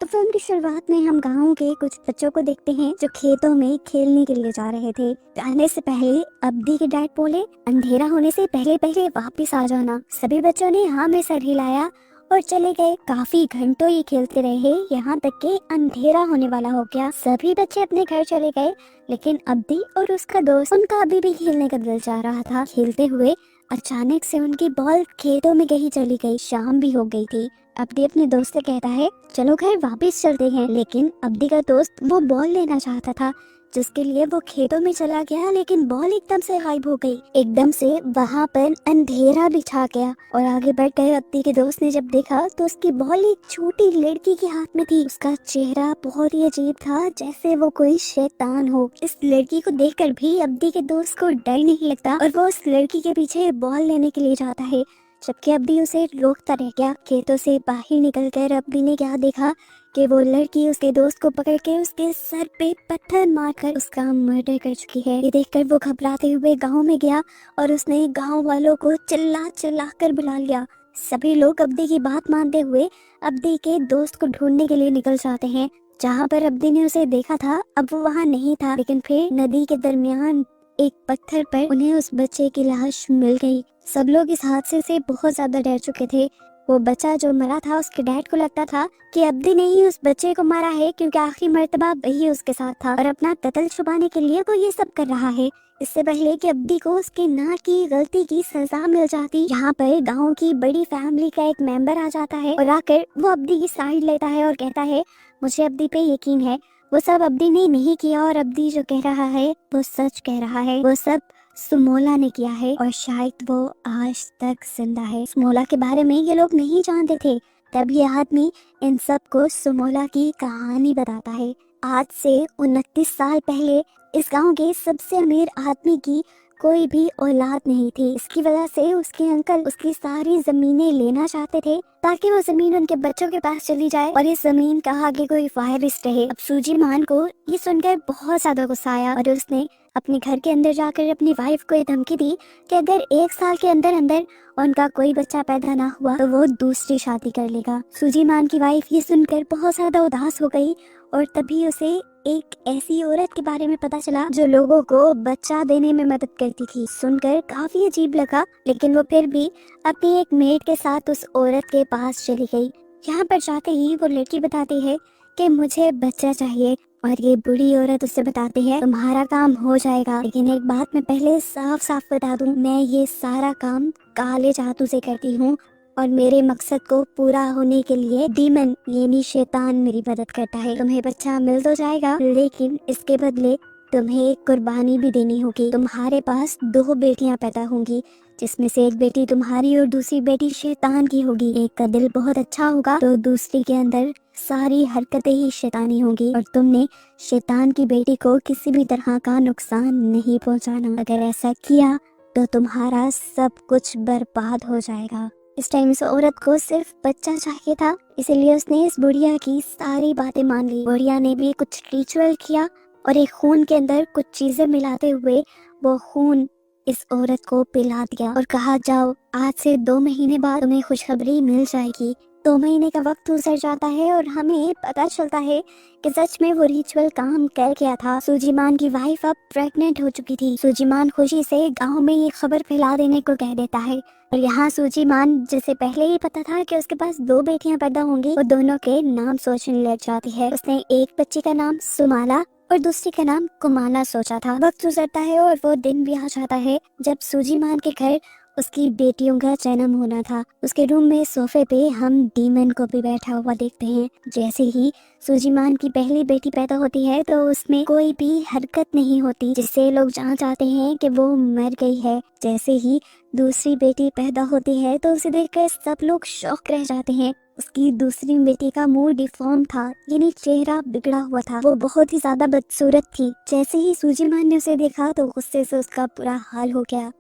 तो फिल्म की शुरुआत में हम गाँव के कुछ बच्चों को देखते हैं जो खेतों में खेलने के लिए जा रहे थे। जाने से पहले अब्दी के डैड बोले, अंधेरा होने से पहले पहले वापस आ जाना। सभी बच्चों ने हाँ में सर हिलाया और चले गए। काफी घंटों ये खेलते रहे, यहाँ तक कि अंधेरा होने वाला हो गया। सभी बच्चे अपने घर चले गए, लेकिन अब्दी और उसका दोस्त, उनका अभी भी खेलने का दिल चाह रहा था। खेलते हुए अचानक से उनकी बॉल खेतों में कहीं चली गई। शाम भी हो गई थी। अब्दी अपने दोस्त से कहता है, चलो घर वापस चलते हैं। लेकिन अब्दी का दोस्त वो बॉल लेना चाहता था, जिसके लिए वो खेतों में चला गया, लेकिन बॉल एकदम से गायब हो गई। एकदम से वहाँ पर अंधेरा भी छा गया और आगे बढ़ गए। अब्दी के दोस्त ने जब देखा तो उसकी बॉल एक छोटी लड़की के हाथ में थी। उसका चेहरा बहुत ही अजीब था, जैसे वो कोई शैतान हो। इस लड़की को देखकर भी अब्दी के दोस्त को डर नहीं लगता और वो उस लड़की के पीछे बॉल लेने के लिए जाता है, जबकि अब्दी उसे रोकता रह गया। खेतों से बाहर निकलकर अब्दी ने क्या देखा कि वो लड़की उसके दोस्त को पकड़ के उसके सर पे पत्थर मारकर उसका मर्डर कर चुकी है। ये देखकर वो घबराते हुए गांव में गया और उसने गांव वालों को चिल्ला चिल्ला कर बुला लिया। सभी लोग अब्दी की बात मानते हुए अब्दी के दोस्त को ढूंढने के लिए निकल जाते हैं। जहाँ पर अब्दी ने उसे देखा था, अब वो वहाँ नहीं था, लेकिन फिर नदी के दरमियान एक पत्थर पर उन्हें उस बच्चे की लाश मिल गई। सब लोग इस हादसे से बहुत ज्यादा डर चुके थे। वो बच्चा जो मरा था, उसके डैड को लगता था कि अब्दी ने ही उस बच्चे को मारा है, क्योंकि आखिरी मर्तबा वही उसके साथ था और अपना कत्ल छुपाने के लिए वो ये सब कर रहा है। इससे पहले कि अब्दी को उसके ना की गलती की सजा मिल जाती, यहाँ पर गांव की बड़ी फैमिली का एक मेंबर आ जाता है और आकर वो अब्दी की साइड लेता है और कहता है, मुझे अब्दी पे यकीन है, वो सब अब्दी ने नहीं किया और अब्दी जो कह रहा है वो सच कह रहा है। वो सब सुमोला ने किया है और शायद वो आज तक जिंदा है। सुमोला के बारे में ये लोग नहीं जानते थे। तब ये आदमी इन सब को सुमोला की कहानी बताता है। आज से 29 साल पहले इस गांव के सबसे अमीर आदमी की कोई भी औलाद नहीं थी। इसकी वजह से उसके अंकल उसकी सारी जमीनें लेना चाहते थे, ताकि वो जमीन उनके बच्चों के पास चली जाए और इस जमीन का आगे कोई वारिस रहे। अब सूजी मान को ये सुनकर बहुत ज्यादा गुस्सा आया और उसने अपने घर के अंदर जाकर अपनी वाइफ को ये धमकी दी कि अगर 1 साल के अंदर अंदर उनका कोई बच्चा पैदा ना हुआ तो वो दूसरी शादी कर लेगा। सूजी मान की वाइफ ये सुनकर बहुत ज्यादा उदास हो गई और तभी उसे एक ऐसी औरत के बारे में पता चला जो लोगों को बच्चा देने में मदद करती थी। सुनकर काफी अजीब लगा, लेकिन वो फिर भी अपनी एक मेड के साथ उस औरत के पास चली गई। यहाँ पर जाते ही वो लड़की बताती है कि मुझे बच्चा चाहिए और ये बुढ़ी औरत उससे बताती है, तुम्हारा काम हो जाएगा, लेकिन एक बात मैं पहले साफ साफ बता दूं, मैं ये सारा काम काले जादू से करती हूँ और मेरे मकसद को पूरा होने के लिए डीमन यानी शैतान मेरी मदद करता है। तुम्हें बच्चा मिल तो जाएगा, लेकिन इसके बदले तुम्हें एक कुर्बानी भी देनी होगी। तुम्हारे पास 2 बेटियां पैदा होंगी, जिसमें से एक बेटी तुम्हारी और दूसरी बेटी शैतान की होगी। एक का दिल बहुत अच्छा होगा तो दूसरी के अंदर सारी हरकतें ही शैतानी होंगी और तुमने शैतान की बेटी को किसी भी तरह का नुकसान नहीं पहुंचाना। अगर ऐसा किया तो तुम्हारा सब कुछ बर्बाद हो जाएगा। इस टाइम इस औरत को सिर्फ बच्चा चाहिए था, इसीलिए उसने इस बुढ़िया की सारी बातें मान ली। बुढ़िया ने भी कुछ रिचुअल किया और एक खून के अंदर कुछ चीजें मिलाते हुए वो खून इस औरत को पिला दिया और कहा, जाओ आज से 2 महीने बाद तुम्हें खुशखबरी मिल जाएगी। 2 महीने का वक्त गुजर जाता है और हमें पता चलता है कि सच में वो रिचुअल काम कर गया था। सूजीमान की वाइफ अब प्रेग्नेंट हो चुकी थी। सूजीमान खुशी से गांव में ये खबर फैला देने को कह देता है और यहाँ सूजीमान, जिसे पहले ही पता था कि उसके पास 2 बेटियां पैदा होंगी, वो दोनों के नाम सोचने लग जाती है। उसने एक बच्ची का नाम सुमाला और दूसरी का नाम कुमाला सोचा था। वक्त गुजरता है और वो दिन भी आ जाता है जब सूजीमान के घर उसकी बेटियों का जन्म होना था। उसके रूम में सोफे पे हम डीमन को भी बैठा हुआ देखते हैं। जैसे ही सूजीमान की पहली बेटी पैदा होती है तो उसमें कोई भी हरकत नहीं होती, जिससे लोग जान जाते हैं कि वो मर गई है। जैसे ही दूसरी बेटी पैदा होती है तो उसे देखकर सब लोग शॉक रह जाते हैं। उसकी दूसरी बेटी का मुंह डिफॉर्म था, यानी चेहरा बिगड़ा हुआ था। वो बहुत ही ज्यादा बदसूरत थी। जैसे ही सूजीमान ने उसे देखा तो गुस्से से उसका बुरा हाल हो गया।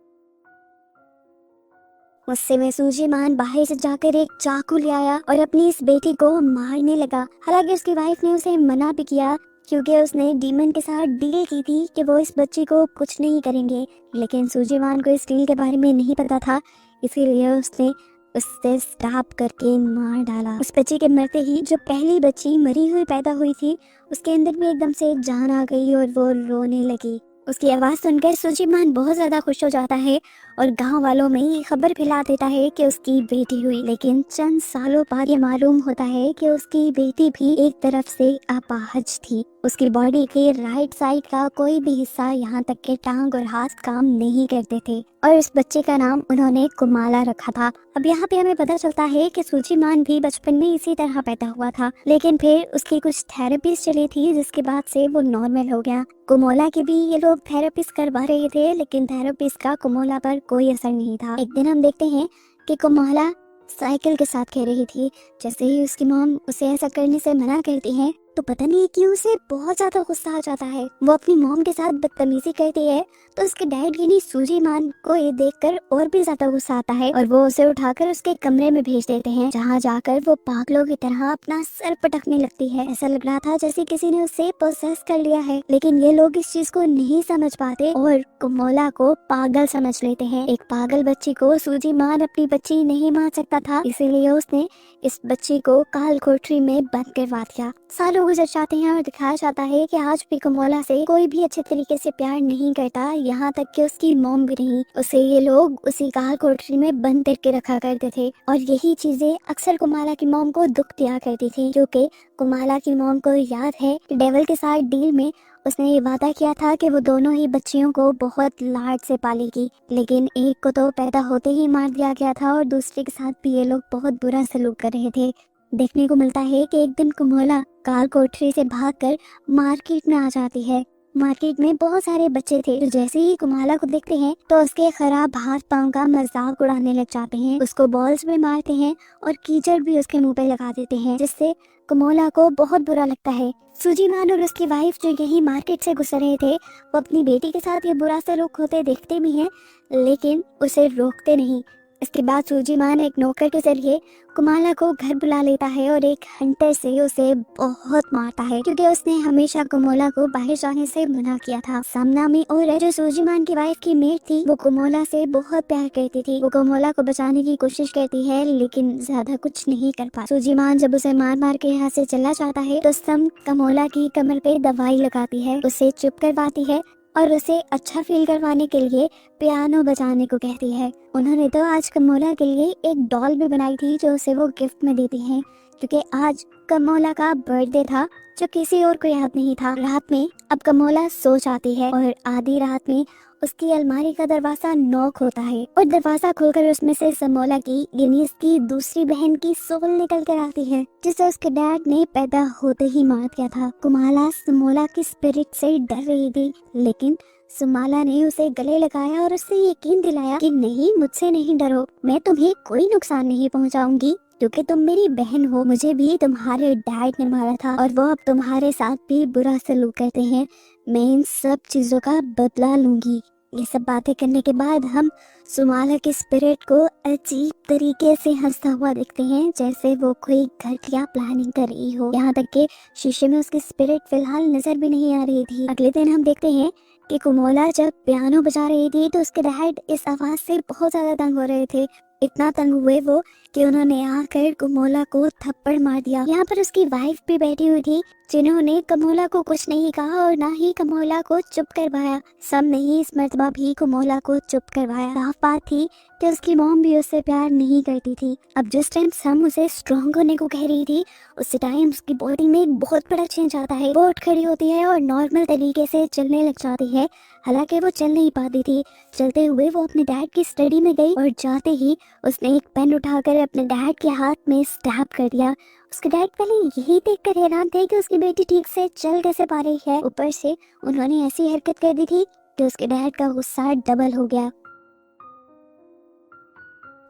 गुस्से में सूजीमान बाहर से जाकर एक चाकू ले आया और अपनी इस बेटी को मारने लगा। हालांकि उसकी वाइफ ने उसे मना भी किया, क्योंकि उसने डीमन के साथ डील की थी कि वो इस बच्ची को कुछ नहीं करेंगे, लेकिन सूजीमान को इस डील के बारे में नहीं पता था, इसीलिए उसने उससे स्टॉप करके मार डाला। उस बच्ची के मरते ही जो पहली बच्ची मरी हुई पैदा हुई थी, उसके अंदर भी एकदम से एक जान आ गई और वो रोने लगी। उसकी आवाज़ सुनकर सुजीमान बहुत ज़्यादा खुश हो जाता है और गांव वालों में ये खबर फैला देता है कि उसकी बेटी हुई। लेकिन चंद सालों बाद ये मालूम होता है कि उसकी बेटी भी एक तरफ से अपाहज थी। उसकी बॉडी के राइट साइड का कोई भी हिस्सा, यहाँ तक के टांग और हाथ काम नहीं करते थे और इस बच्चे का नाम उन्होंने कुमाला रखा था। अब यहाँ पे हमें पता चलता है कि सुजीमान भी बचपन में इसी तरह पैदा हुआ था, लेकिन फिर उसकी कुछ थेरेपीज चली थी जिसके बाद से वो नॉर्मल हो गया। कुमोला की भी ये लोग थेरेपीज करवा रहे थे, लेकिन थेरेपीज का कुमोला पर कोई असर नहीं था। एक दिन हम देखते हैं कि कुमोला साइकिल के साथ खेल रही थी। जैसे ही उसकी मॉम उसे ऐसा करने से मना करती है तो पता नहीं क्यों उसे बहुत ज्यादा गुस्सा आ जाता है। वो अपनी मॉम के साथ बदतमीजी करती है तो उसके डैड यानी सुजीमान को ये देखकर और भी ज्यादा गुस्सा आता है और वो उसे उठाकर उसके कमरे में भेज देते हैं, जहाँ जाकर वो पागलों की तरह अपना सर पटकने लगती है। ऐसा लग रहा था जैसे किसी ने उसे पोसेस कर लिया है, लेकिन ये लोग इस चीज को नहीं समझ पाते और कुमोला को पागल समझ लेते हैं। एक पागल बच्ची को सुजीमान अपनी बच्ची नहीं मान सकता था, इसीलिए उसने इस बच्ची को काल कोठरी में बंद करवा दिया। सालों गुजर जाते हैं और दिखाया जाता है कि आज भी कुमोला से कोई भी अच्छे तरीके से प्यार नहीं करता, यहाँ तक कि उसकी मॉम भी नहीं। उसे ये लोग उसी काल कोठरी में बंद करके रखा करते थे और यही चीजें अक्सर कुमाला की मॉम को दुख दिया करती थी, क्योंकि कुमाला की मॉम को याद है कि डेविल के साथ डील में उसने ये वादा किया था कि वो दोनों ही बच्चियों को बहुत लाड से पालेगी, लेकिन एक को तो पैदा होते ही मार दिया गया था और दूसरे के साथ भी ये लोग बहुत बुरा सलूक कर रहे थे। देखने को मिलता है कि एक दिन कुमोला काल कोठरी से भागकर मार्केट में आ जाती है। मार्केट में बहुत सारे बच्चे थे जो जैसे ही कुमाला को देखते हैं तो उसके खराब हाथ पांव का मजाक उड़ाने लग जाते हैं, उसको बॉल्स में मारते हैं और कीचड़ भी उसके मुंह पे लगा देते हैं, जिससे कुमोला को बहुत बुरा लगता है। सुजीमान और उसकी वाइफ जो यही मार्केट से गुजर रहे थे, वो अपनी बेटी के साथ ये बुरा सलूक होते देखते भी हैं, लेकिन उसे रोकते नहीं। इसके बाद सुजीमान एक नौकर के जरिए कुमाला को घर बुला लेता है और एक हंटर से उसे बहुत मारता है, क्योंकि उसने हमेशा कुमोला को बाहर जाने से मना किया था। सामना में और जो सुजीमान की वाइफ की मेट थी, वो कुमोला से बहुत प्यार करती थी। वो कुमोला को बचाने की कोशिश करती है, लेकिन ज्यादा कुछ नहीं कर पाती। सुजीमान जब उसे मार मार के यहाँ से चला जाता है तो सम कुमोला की कमर पे दवाई लगाती है, उसे चुप करवाती है और उसे अच्छा फील करवाने के लिए पियानो बजाने को कहती है। उन्होंने तो आज कमोला के लिए एक डॉल भी बनाई थी जो उसे वो गिफ्ट में देती हैं, क्योंकि आज कमोला का बर्थडे था जो किसी और को याद नहीं था। रात में अब कमोला सो जाती है और आधी रात में उसकी अलमारी का दरवाजा नॉक होता है और दरवाजा खोलकर उसमें से समोला की यानी उसकी दूसरी बहन की सोल निकल कर आती है, जिसे उसके डैड ने पैदा होते ही मार दिया था। कुमाला समोला की स्पिरिट से डर रही थी, लेकिन सुमाला ने उसे गले लगाया और उससे यकीन दिलाया कि नहीं, मुझसे नहीं डरो, मैं तुम्हें कोई नुकसान नहीं पहुंचाऊंगी, क्योंकि तुम मेरी बहन हो। मुझे भी तुम्हारे डैड ने मारा था और वो अब तुम्हारे साथ भी बुरा सलूक करते हैं। मैं इन सब चीजों का बदला लूंगी। ये सब बातें करने के बाद हम सुमाला की स्पिरिट को अजीब तरीके से हंसता हुआ देखते हैं, जैसे वो कोई घटिया प्लानिंग कर रही हो। यहाँ तक के शीशे में उसकी स्पिरिट फिलहाल नजर भी नहीं आ रही थी। अगले दिन हम देखते हैं कि कुमोला जब पियानो बजा रही थी तो उसके डैड इस आवाज से बहुत ज्यादा तंग हो रहे थे। इतना तंग हुए वो कि उन्होंने आकर कुमोला को थप्पड़ मार दिया। यहाँ पर उसकी वाइफ भी बैठी हुई थी, जिन्होंने कमोला को कुछ नहीं कहा और ना ही कमोला को चुप करवाया। सब ने ही इस मर्तबा भी कमोला को चुप करवाया। साफ बात थी कि उसकी मॉम भी उससे प्यार नहीं करती थी। अब जिस टाइम सम उसे स्ट्रॉन्ग होने को कह रही थी, उस टाइम उसकी बॉडी में एक बहुत बड़ा चेंज आता है। वो उठ खड़ी होती है और नॉर्मल तरीके से चलने लग जाती है, हालांकि वो चल नहीं पाती थी। चलते हुए वो अपने डैड की स्टडी में गई और जाते ही उसने एक पेन उठाकर अपने डैड के हाथ में स्टैब कर दिया। उसके डैड पहले यही देखकर हैरान थे कि उसकी बेटी ठीक से चल कैसे पा रही है। ऊपर से उन्होंने ऐसी हरकत कर दी थी कि उसके डैड का गुस्सा डबल हो गया।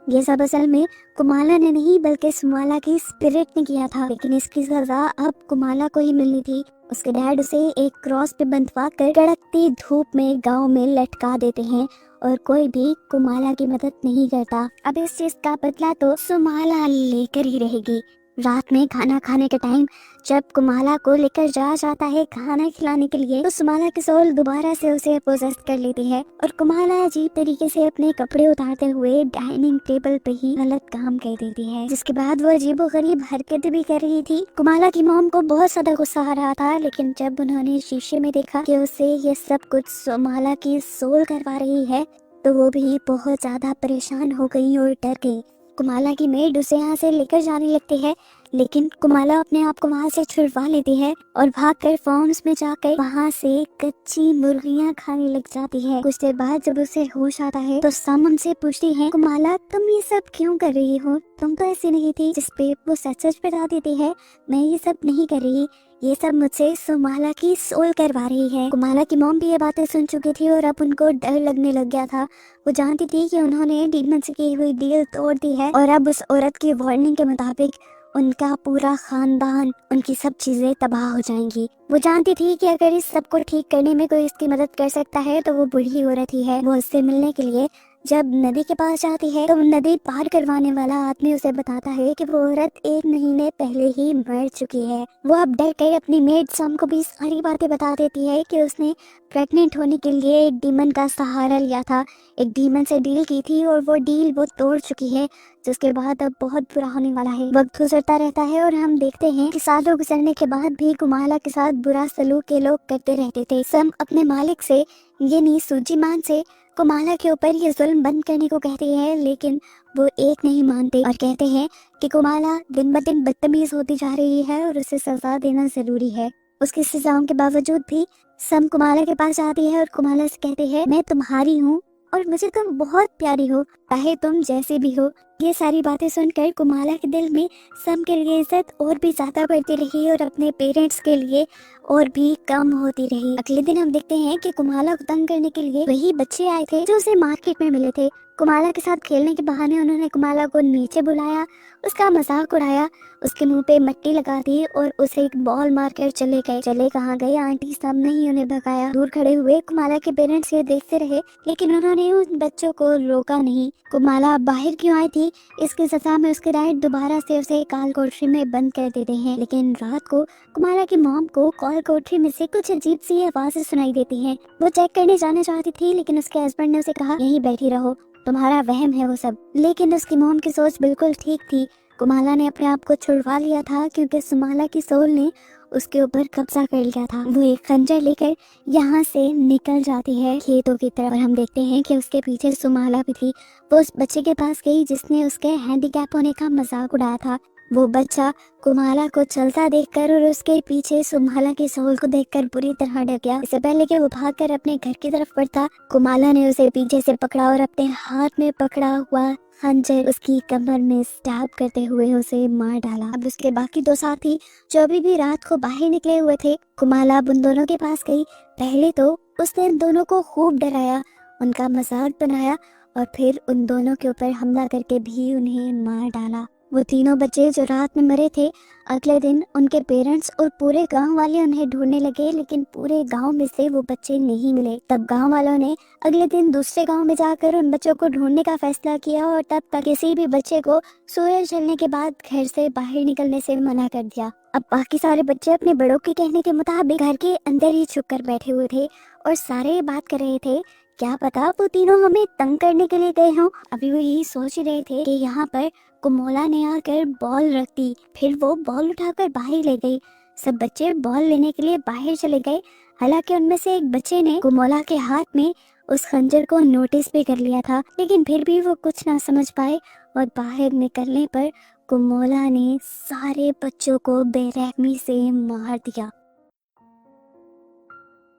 ये सब असल में कुमाला ने नहीं बल्कि सुमाला की स्पिरिट ने किया था, लेकिन इसकी सजा अब कुमाला को ही मिलनी थी। उसके डैड उसे एक क्रॉस पे बंधवा कर कड़कती धूप में गांव में लटका देते हैं और कोई भी कुमाला की मदद नहीं करता। अब इस चीज का बदला तो सुमाला लेकर ही रहेगी। रात में खाना खाने के टाइम जब कुमाला को लेकर जाता है खाना खिलाने के लिए, तो सुमाला की सोल दोबारा से उसे पोजेस कर लेती है और कुमाला अजीब तरीके से अपने कपड़े उतारते हुए डाइनिंग टेबल पे ही गलत काम कर देती है, जिसके बाद वो अजीबोगरीब हरकतें भी कर रही थी। कुमाला की मॉम को बहुत ज्यादा गुस्सा आ रहा था, लेकिन जब उन्होंने शीशे में देखा कि उसे ये सब कुछ सुमाला की सोल करवा रही है, तो वो भी बहुत ज्यादा परेशान हो गई और डर गई। कुमाला की मेड उसे यहाँ से लेकर जाने लगती है, लेकिन कुमाला अपने आप को वहाँ से छुड़वा लेती है और भागकर फार्म्स में जाकर वहाँ से कच्ची मुर्गियाँ खाने लग जाती है। कुछ देर बाद जब उसे होश आता है तो सम उनसे पूछती है, कुमाला तुम ये सब क्यों कर रही हो? तुम तो ऐसी नहीं थी। जिसपे वो सच सच बता देती है, मैं ये सब नहीं कर रही, ये सब मुझसे सुमाला की सोल करवा रही है। कुमाला की मॉम भी ये बातें सुन चुकी थी और अब उनको डर लगने लग गया था। वो जानती थी कि उन्होंने डीमन से की हुई डील तोड़ दी है और अब उस औरत की वार्निंग के मुताबिक उनका पूरा खानदान, उनकी सब चीजें तबाह हो जाएंगी। वो जानती थी कि अगर इस सब को ठीक करने में कोई इसकी मदद कर सकता है तो वो बूढ़ी औरत ही है। वो उससे मिलने के लिए जब नदी के पास जाती है तो नदी पार करवाने वाला आदमी उसे बताता है कि वो औरत 1 महीने पहले ही मर चुकी है। वो अब डर के अपनी मेड सम को भी सारी बातें बता देती है कि उसने प्रेग्नेंट होने के लिए एक डीमन का सहारा लिया था, एक डीमन से डील की थी और वो डील वो तोड़ चुकी है, जिसके बाद अब बहुत बुरा होने वाला है। वक्त गुजरता रहता है और हम देखते हैं कि सालों गुजरने के बाद भी कुमाला के साथ बुरा सलूक ये लोग करते रहते थे। सम अपने मालिक से यानी सूजीमान से कुमाला के ऊपर ये जुल्म बंद करने को कहते हैं, लेकिन वो एक नहीं मानते और कहते हैं कि कुमाला दिन ब दिन बदतमीज होती जा रही है और उसे सजा देना जरूरी है। उसकी सजाओं के बावजूद भी सम कुमाला के पास आती है और कुमाला से कहते हैं, मैं तुम्हारी हूँ और मुझे तुम बहुत प्यारी हो, चाहे तुम जैसे भी हो। ये सारी बातें सुनकर कुमाला के दिल में सम के लिए इज्जत और भी ज्यादा बढ़ती रही और अपने पेरेंट्स के लिए और भी कम होती रही। अगले दिन हम देखते हैं कि कुमाला को तंग करने के लिए वही बच्चे आए थे जो उसे मार्केट में मिले थे। कुमाला के साथ खेलने के बहाने उन्होंने कुमाला को नीचे बुलाया, उसका मजाक उड़ाया, उसके मुंह पे मिट्टी लगा दी और उसे एक बॉल मारकर चले गए। चले कहाँ गए आंटी सब ने ही उन्हें भगाया। दूर खड़े हुए कुमाला के पेरेंट्स ये देखते रहे, लेकिन उन्होंने उन बच्चों को रोका नहीं। कुमाला बाहर क्यों आई थी, इसकी सजा में उसके डैड दोबारा से उसे काल कोठरी में बंद कर देते हैं। लेकिन रात को कुमाला की मॉम को काल कोठरी में से कुछ अजीब सी आवाजें सुनाई देती हैं। वो चेक करने जाना चाहती थी, लेकिन उसके हस्बैंड ने उसे कहा, यहीं बैठी रहो, तुम्हारा वहम है वो सब। लेकिन उसकी मॉम की सोच बिल्कुल ठीक थी। कुमाला ने अपने आप को छुड़वा लिया था क्योंकि सुमाला की सोल ने उसके ऊपर कब्जा कर लिया था। वो एक खंजर लेकर यहाँ से निकल जाती है खेतों की तरफ और हम देखते हैं कि उसके पीछे सुमाला भी थी। वो उस बच्चे के पास गई जिसने उसके हैंडीकैप होने का मजाक उड़ाया था। वो बच्चा कुमाला को चलता देखकर और उसके पीछे सुमाला की सोल को देखकर बुरी तरह डर गया। इससे पहले कि वो भागकर अपने घर की तरफ बढ़ता, कुमाला ने उसे पीछे से पकड़ा और अपने हाथ में पकड़ा हुआ खंजर उसकी कमर में स्टैब करते हुए उसे मार डाला। अब उसके बाकी 2 साथी जो अभी भी रात को बाहर निकले हुए थे, कुमाला उन दोनों के पास गई। पहले तो उसने उन दोनों को खूब डराया, उनका मजाक बनाया और फिर उन दोनों के ऊपर हमला करके भी उन्हें मार डाला। वो तीनों बच्चे जो रात में मरे थे, अगले दिन उनके पेरेंट्स और पूरे गांव वाले उन्हें ढूंढने लगे, लेकिन पूरे गांव में से वो बच्चे नहीं मिले। तब गांव वालों ने अगले दिन दूसरे गांव में जाकर उन बच्चों को ढूंढने का फैसला किया और तब तक किसी भी बच्चे को सूरज ढलने के बाद घर से बाहर निकलने से मना कर दिया। अब बाकी सारे बच्चे अपने बड़ों के कहने के मुताबिक घर के अंदर ही छुप कर बैठे हुए थे और सारे बात कर रहे थे, क्या पता वो तीनों हमें तंग करने के लिए गए हों। अभी वो यही सोच रहे थे कि यहाँ पर कुमोला ने आकर बॉल रख दी, फिर वो बॉल उठाकर बाहर ले गई। सब बच्चे बॉल लेने के लिए बाहर चले गए। हालांकि उनमें से एक बच्चे ने कुमोला के हाथ में उस खंजर को नोटिस भी कर लिया था, लेकिन फिर भी वो कुछ ना समझ पाए और बाहर निकलने पर कुमोला ने सारे बच्चों को बेरहमी से मार दिया।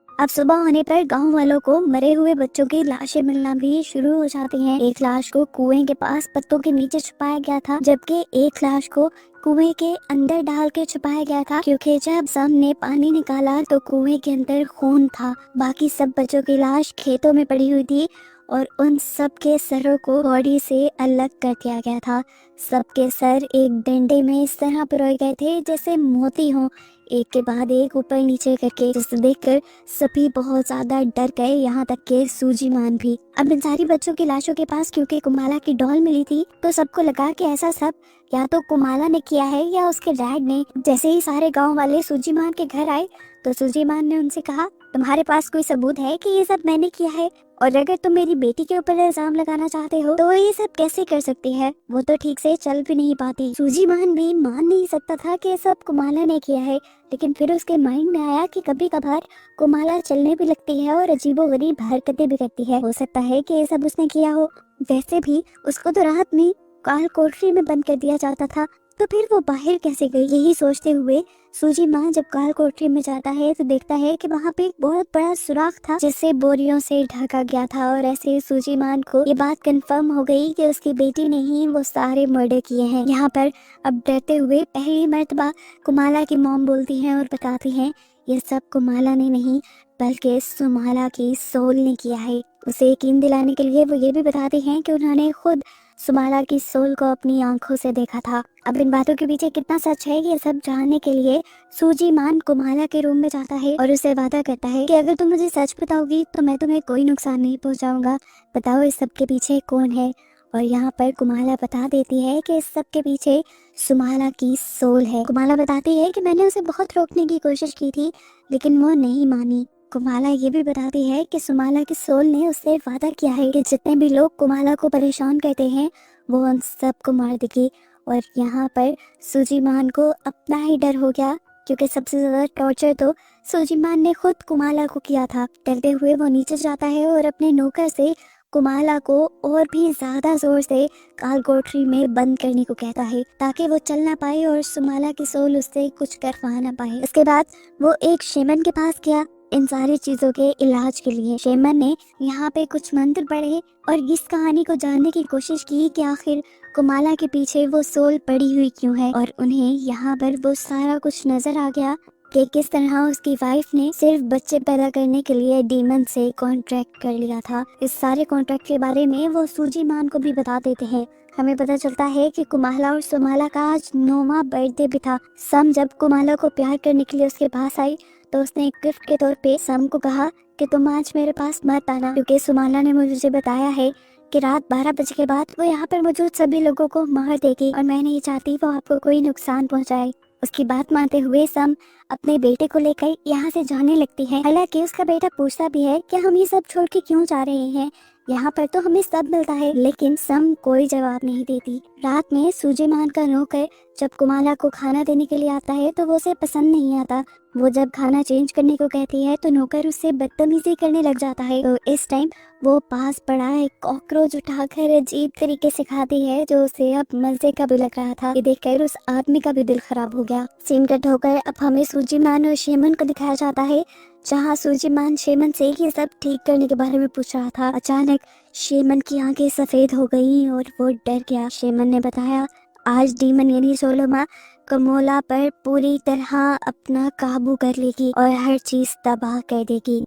अब सुबह होने पर गांव वालों को मरे हुए बच्चों की लाशें मिलना भी शुरू हो जाती हैं। एक लाश को कुएं के पास पत्तों के नीचे छुपाया गया था, जबकि एक लाश को कुएं के अंदर डाल के छुपाया गया था, क्योंकि जब सम ने पानी निकाला तो कुएं के अंदर खून था। बाकी सब बच्चों की लाश खेतों में पड़ी हुई थी और उन सब के सरों को बॉडी से अलग कर दिया गया था। सबके सर एक डंडे में इस तरह पिरोए गए थे जैसे मोती हों, एक के बाद एक ऊपर नीचे करके, जिसे देखकर सभी बहुत ज्यादा डर गए, यहाँ तक के सूजीमान भी। अब इन सारी बच्चों की लाशों के पास क्योंकि कुमाला की डॉल मिली थी, तो सबको लगा कि ऐसा सब या तो कुमाला ने किया है या उसके डैड ने। जैसे ही सारे गांव वाले सूजी मान के घर आए तो सूजी मान ने उनसे कहा, तुम्हारे पास कोई सबूत है कि ये सब मैंने किया है? और अगर तुम मेरी बेटी के ऊपर इल्जाम लगाना चाहते हो तो ये सब कैसे कर सकती है? वो तो ठीक से चल भी नहीं पाती। सूजी मान भी मान नहीं सकता था कि ये सब कुमाला ने किया है, लेकिन फिर उसके माइंड में आया कि कभी कभार कुमाला चलने भी लगती है और अजीबोगरीब हरकतें भी करती है, हो सकता है कि ये सब उसने किया हो। वैसे भी उसको तो रात में काल कोठरी में बंद कर दिया जाता था, तो फिर वो बाहर कैसे गई? यही सोचते हुए सूजी माँ जब काल कोठरी में जाता है तो देखता है कि वहाँ पे एक बहुत बड़ा सुराख था जिससे बोरियों से ढका गया था। और ऐसे सूजी मान को ये बात कंफर्म हो गई कि उसकी बेटी ने ही वो सारे मर्डर किए हैं। यहाँ पर अब डरते हुए पहली मर्तबा कुमाला की मॉम बोलती है और बताती है ये सब कुमाला ने नहीं बल्कि सुमाला की सोल ने किया है। उसे यकीन दिलाने के लिए वो ये भी बताती हैं कि उन्होंने खुद सुमाला की सोल को अपनी आंखों से देखा था। अब इन बातों के पीछे कितना सच है ये सब जानने के लिए सूजी मान कुमाला के रूम में जाता है और उसे वादा करता है कि अगर तुम मुझे सच बताओगी तो मैं तुम्हें कोई नुकसान नहीं पहुंचाऊंगा। बताओ इस सब के पीछे कौन है? और यहाँ पर कुमाला बता देती है कि इस सब के पीछे सुमाला की सोल है। कुमाला बताती है कि मैंने उसे बहुत रोकने की कोशिश की थी लेकिन वो नहीं मानी। कुमाला ये भी बताती है कि सुमाला की सोल ने उससे वादा किया है कि जितने भी लोग कुमाला को परेशान करते हैं वो उन सबको मार देगी। और यहाँ पर सूजी मान को अपना ही डर हो गया क्योंकि सबसे ज्यादा टॉर्चर तो सूजी मान ने खुद कुमाला को किया था। डरते हुए वो नीचे जाता है और अपने नौकर से कुमाला को और भी ज्यादा जोर से काल कोठरी में बंद करने को कहता है ताकि वो चल ना पाए और सुमाला की सोल उससे कुछ करवा ना पाए। इसके बाद वो एक शेमन के पास गया इन सारी चीजों के इलाज के लिए। शेमन ने यहाँ पे कुछ मंत्र पढ़े और इस कहानी को जानने की कोशिश की कि आखिर कुमाला के पीछे वो सोल पड़ी हुई क्यों है। और उन्हें यहाँ पर वो सारा कुछ नजर आ गया कि किस तरह उसकी वाइफ ने सिर्फ बच्चे पैदा करने के लिए डीमन से कॉन्ट्रैक्ट कर लिया था। इस सारे कॉन्ट्रैक्ट के बारे में वो सूजी मान को भी बता देते हैं। हमें पता चलता है कि कुमाला और सुमाला का आज 9वां बर्थडे भी था। सम जब कुमाला को प्यार करने के लिए उसके पास आई तो उसने एक गिफ्ट के तौर पे सम को कहा कि तुम आज मेरे पास मत आना क्योंकि सुमाला ने मुझे बताया है कि रात 12 बजे के बाद वो यहाँ पर मौजूद सभी लोगों को मार देगी और मैं नहीं चाहती वो आपको कोई नुकसान पहुँचाए। उसकी बात मानते हुए सम अपने बेटे को लेकर यहाँ से जाने लगती है। हालांकि उसका बेटा पूछता भी है कि हम ये सब छोड़ के क्यों जा रहे हैं, यहाँ पर तो हमें सब मिलता है, लेकिन सम कोई जवाब नहीं देती। रात में सूजी मान का नौकर जब कुमाला को खाना देने के लिए आता है तो वो उसे पसंद नहीं आता। वो जब खाना चेंज करने को कहती है तो नौकर उससे बदतमीजी करने लग जाता है। तो इस टाइम वो पास पड़ा एक कॉकरोच उठाकर अजीब तरीके से खाती है जो उसे अब मजे का भी लग रहा था। ये देखकर उस आदमी का भी दिल खराब हो गया। सीन कट होकर अब हमें सूजी मान और शेमन को दिखाया जाता है जहाँ सूजी मान शेमन से ये सब ठीक करने के बारे में पूछ रहा था। अचानक शेमन की आंखें सफेद हो गई और वो डर गया। शेमन ने बताया आज डीमन यानी सोलोमा कमोला पर पूरी तरह अपना काबू कर लेगी और हर चीज तबाह कर देगी।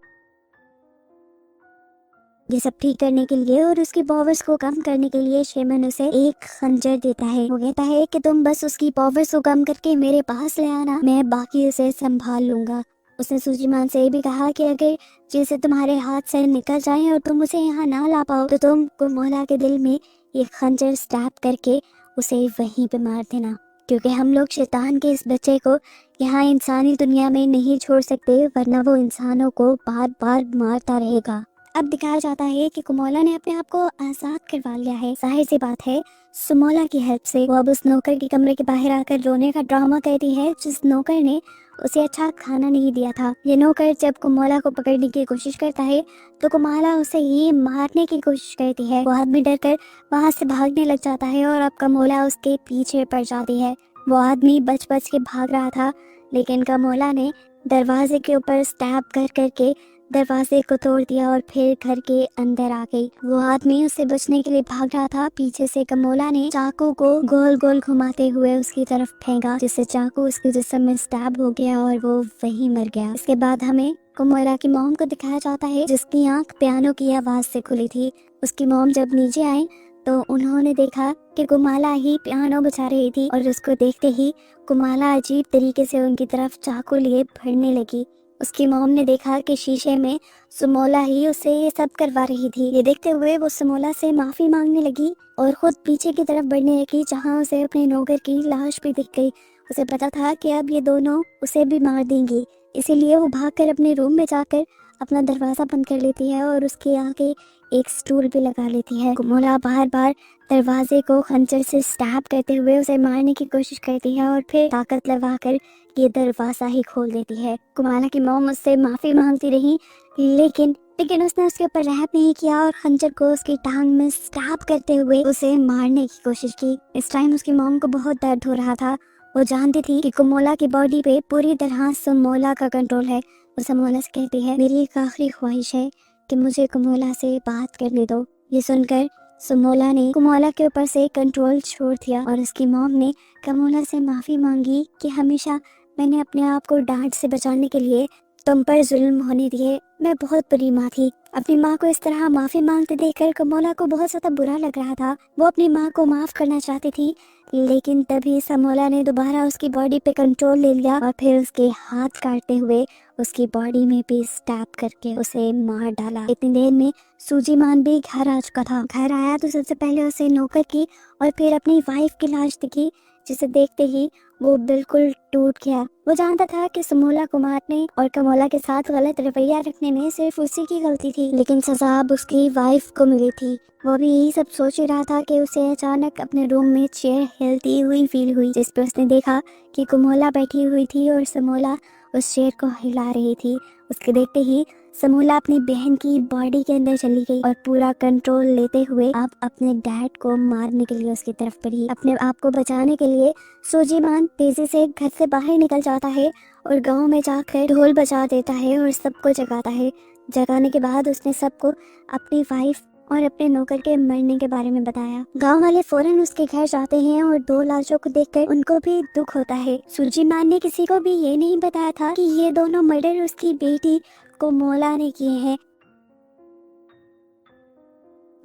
ये सब ठीक करने के लिए और उसकी पावर्स को कम करने के लिए शेमन उसे एक खंजर देता है। वो कहता है कि तुम बस उसकी पावर्स को कम करके मेरे पास ले आना, मैं बाकी उसे संभाल लूंगा। उसने सूजी मान से भी कहा कि अगर चीजें तुम्हारे हाथ से निकल जाएं और तुम उसे यहाँ ना ला पाओ तो तुम कुमोला के दिल में ये खंजर स्टैब करके उसे वहीं पे मार देना, क्योंकि हम लोग शैतान के इस बच्चे को यहाँ इंसानी दुनिया में नहीं छोड़ सकते वरना वो इंसानों को बार बार मारता रहेगा। अब दिखाया जाता है कि कुमोला ने अपने आप को आजाद करवा लिया है। जाहिर सी बात है सुमोला की हेल्प से। वो अब उस नौकर के कमरे के बाहर आकर रोने का ड्रामा करती है जिस नौकर ने उसे अच्छा खाना नहीं दिया था। ये नौकर जब कुमोला को पकड़ने की कोशिश करता है तो कुमाला उसे ये मारने की कोशिश करती है। वो आदमी डरकर वहाँ से भागने लग जाता है और अब कमोला उसके पीछे पड़ जाती है। वो आदमी बच बच के भाग रहा था लेकिन कमोला ने दरवाजे के ऊपर स्टैब कर करके दरवाजे को तोड़ दिया और फिर घर के अंदर आ गई। वो आदमी उससे बचने के लिए भाग रहा था। पीछे से कमोला ने चाकू को गोल गोल घुमाते हुए उसकी तरफ फेंका जिससे चाकू उसके जिस्म में स्टैब हो गया और वो वहीं मर गया। इसके बाद हमें कुमोला की मॉम को दिखाया जाता है जिसकी आंख पियानो की आवाज से खुली थी। उसकी मॉम जब नीचे आई तो उन्होंने देखा कि कुमाला ही पियानो बजा रही थी और उसको देखते ही कुमाला अजीब तरीके से उनकी तरफ चाकू लिए बढ़ने लगी। उसकी मॉम ने देखा कि शीशे में सुमोला ही उसे ये सब करवा रही थी। ये देखते हुए वो सुमोला से माफी मांगने लगी और खुद पीछे की तरफ बढ़ने लगी, जहाँ उसे अपने नौकर की लाश भी दिख गई। उसे पता था कि अब ये दोनों उसे भी मार देंगी, इसीलिए वो भागकर अपने रूम में जाकर अपना दरवाजा बंद कर लेती है और उसके आगे एक स्टूल भी लगा लेती है। कुमोला बार बार दरवाजे को खंजर से स्टैब करते हुए उसे मारने की कोशिश करती है और फिर ताकत लगाकर ये दरवाजा ही खोल देती है। कुमाला की मॉम उससे माफी मांगती रही, लेकिन उसने उसके ऊपर रहम नहीं किया और खंजर को उसकी टांग में स्टैब करते हुए उसे मारने की कोशिश की। इस टाइम उसकी मॉम को बहुत दर्द हो रहा था। वो जानती थी कि कुमोला की बॉडी पे पूरी तरह सुमोला का कंट्रोल है। वो सुमोला से कहती है, मेरी एक आखिरी ख्वाहिश है कि मुझे कुमोला से बात करने दो। ये सुनकर सुमोला ने कुमोला के ऊपर से कंट्रोल छोड़ दिया और उसकी मॉम ने कुमोला से माफी मांगी कि हमेशा मैंने अपने आप को डांट से बचाने के लिए तुम पर जुल्म होने दिए। मैं बहुत बुरी माँ थी। अपनी माँ को इस तरह माफी मांगते देखकर कुमोला को बहुत ज्यादा बुरा लग रहा था। वो अपनी माँ को माफ करना चाहती थी, लेकिन तभी समोला ने दोबारा उसकी बॉडी पे कंट्रोल ले लिया और फिर उसके हाथ काटते हुए उसकी बॉडी में भी स्टैब करके उसे मार डाला। इतनी देर में सूजीमान भी घर आ चुका था। घर आया तो सबसे पहले उसे नौकर की और फिर अपनी वाइफ की लाश दिखी, जिसे देखते ही वो बिल्कुल टूट गया। वो जानता था कि समोला को मारने और कमोला के साथ गलत रवैया रखने में सिर्फ उसी की गलती थी, लेकिन सजा अब उसकी वाइफ को मिली थी। वो भी यही सब सोच ही रहा था कि उसे अचानक अपने रूम में चेयर हिलती हुई फील हुई, जिस पर उसने देखा कि कमोला बैठी हुई थी और समोला उस चेयर को हिला रही थी। उसके देखते ही समोला अपनी बहन की बॉडी के अंदर चली गई और पूरा कंट्रोल लेते हुए अब अपने डैड को मारने के लिए उसकी तरफ बढ़ी। अपने आप को बचाने के लिए सूजीमान तेजी से घर से बाहर निकल जाता है और गांव में जाकर ढोल बजा देता है और सबको जगाता है। जगाने के बाद उसने सबको अपनी वाइफ और अपने नौकर के मरने के बारे में बताया। गांव वाले फौरन उसके घर जाते हैं और दो लाशों को देखकर उनको भी दुख होता है। सूजीमान ने किसी को भी ये नहीं बताया था कि ये दोनों मर्डर उसकी बेटी कुमोला ने किए हैं।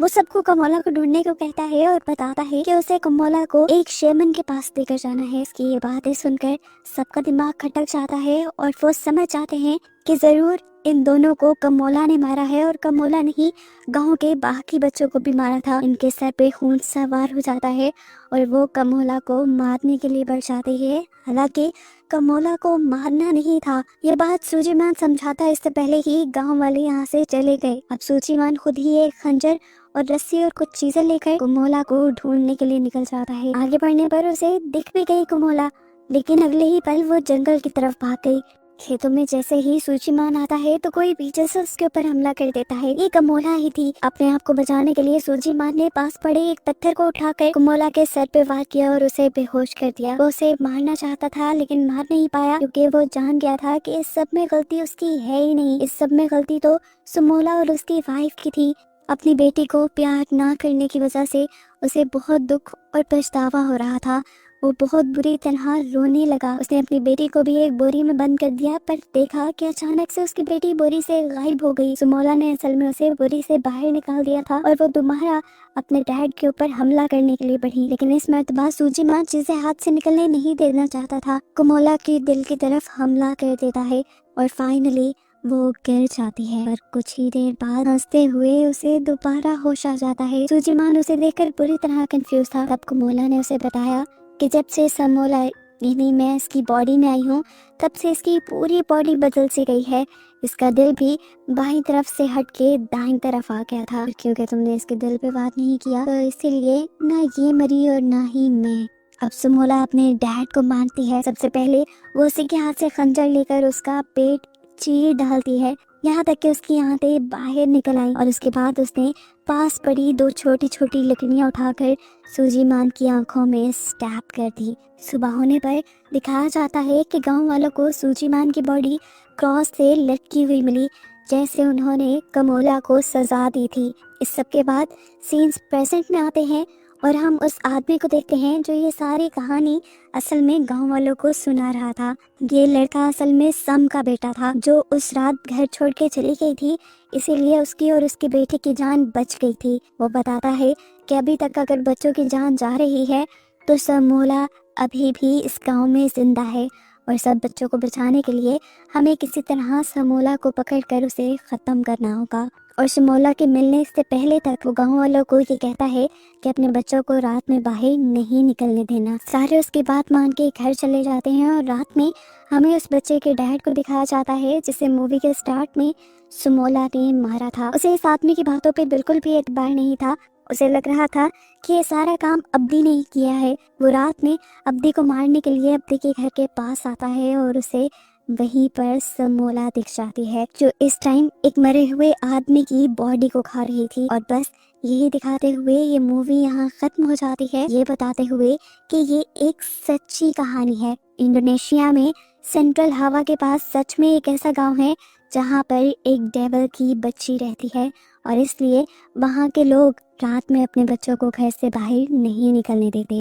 वो सबको कमोला को ढूंढने को कहता है और बताता है कि उसे कमोला को एक शेमन के पास लेकर जाना है। इसकी ये बातें सुनकर सबका दिमाग खटक जाता है और वो समझ जाते हैं कि जरूर इन दोनों को कमोला ने मारा है और कमोला ने ही गांव के बाकी बच्चों को भी मारा था। इनके सर पे खून सवार हो जाता है और वो कमोला को मारने के लिए बढ़ जाते हैं। हालांकि कमोला को मारना नहीं था। ये बात सूजीमान समझाता है इससे पहले ही गांव वाले यहाँ से चले गए। अब सूजीमान खुद ही एक खंजर और रस्सी और कुछ चीजें लेकर कुमोला को ढूंढने के लिए निकल जाता है। आगे बढ़ने पर उसे दिख भी गई कुमोला, लेकिन अगले ही पल वो जंगल की तरफ भाग गई। खेतों में जैसे ही सूजीमान आता है तो कोई पीछे से उसके ऊपर हमला कर देता है। ये कमोला ही थी। अपने आप को बचाने के लिए सूजीमान ने पास पड़े एक पत्थर को उठाकर कुमोला के सर पे वार किया और उसे बेहोश कर दिया। वो उसे मारना चाहता था लेकिन मार नहीं पाया, क्योंकि वो जान गया था कि इस सब में गलती उसकी है ही नहीं। इस सब में गलती तो सुमोला और उसकी वाइफ की थी। अपनी बेटी को प्यार ना करने की वजह से उसे बहुत दुख और पछतावा हो रहा था। वो बहुत बुरी तरह रोने लगा। उसने अपनी बेटी को भी एक बोरी में बंद कर दिया, पर देखा कि अचानक से उसकी बेटी बोरी से गायब हो गई। सुमोला ने असल में उसे बोरी से बाहर निकाल दिया था और वो दोबारा अपने डैड के ऊपर हमला करने के लिए बढ़ी, लेकिन इस मर्तबा सूजीमान चीजें हाथ से निकलने नहीं देना चाहता था। कुमोला के दिल की तरफ हमला कर देता है और फाइनली वो गिर जाती है। पर कुछ ही देर बाद हंसते हुए उसे दोबारा होश आ जाता है। सूजीमान उसे देखकर बुरी तरह कंफ्यूज था। तब कुमोला ने उसे बताया कि जब से समोला यानी मैं इसकी बॉडी में आई हूँ, तब से इसकी पूरी बॉडी बदल सी गई है। इसका दिल भी बाईं तरफ से हट के दाईं तरफ आ गया था। क्योंकि तुमने इसके दिल पे बात नहीं किया, तो इसीलिए ना ये मरी और ना ही मैं। अब समोला अपने डैड को मारती है। सबसे पहले वो उसी के हाथ से खंजर लेकर उसका पेट चीर डालती है, यहाँ तक कि उसकी आंतें बाहर निकल आई और उसके बाद उसने पास पड़ी दो छोटी छोटी लकड़ियां उठाकर सूजीमान की आंखों में स्टैब कर दी। सुबह होने पर दिखाया जाता है कि गांव वालों को सूजीमान की बॉडी क्रॉस से लटकी हुई मिली, जैसे उन्होंने कमोला को सजा दी थी। इस सब के बाद सीन्स प्रेजेंट में आते हैं और हम उस आदमी को देखते हैं जो ये सारी कहानी असल में गांव वालों को सुना रहा था। ये लड़का असल में सम का बेटा था, जो उस रात घर छोड़ के चली गई थी, इसीलिए उसकी और उसकी बेटी की जान बच गई थी। वो बताता है कि अभी तक अगर बच्चों की जान जा रही है तो समोला अभी भी इस गांव में जिंदा है और सब बच्चों को बचाने के लिए हमें किसी तरह समोला को पकड़कर उसे ख़त्म करना होगा। और समोला के मिलने से पहले तक वो गांव वालों को ये कहता है कि अपने बच्चों को रात में बाहर नहीं निकलने देना। सारे उसकी बात मान के घर चले जाते हैं और रात में हमें उस बच्चे के डैड को दिखाया जाता है जिसे मूवी के स्टार्ट में समोला ने मारा था। उसे इस आदमी की बातों पे बिल्कुल भी एतबार नहीं था। उसे लग रहा था कि ये सारा काम अब्दी ने ही किया है। वो रात में अब्दी को मारने के लिए अब्दी के घर के पास आता है और उसे वहीं पर समोला दिख जाती है, जो इस टाइम एक मरे हुए आदमी की बॉडी को खा रही थी। और बस यही दिखाते हुए ये मूवी यहाँ खत्म हो जाती है, ये बताते हुए कि ये एक सच्ची कहानी है। इंडोनेशिया में सेंट्रल हवा के पास सच में एक ऐसा गांव है जहाँ पर एक डेविल की बच्ची रहती है और इसलिए वहाँ के लोग रात में अपने बच्चों को घर से बाहर नहीं निकलने देते।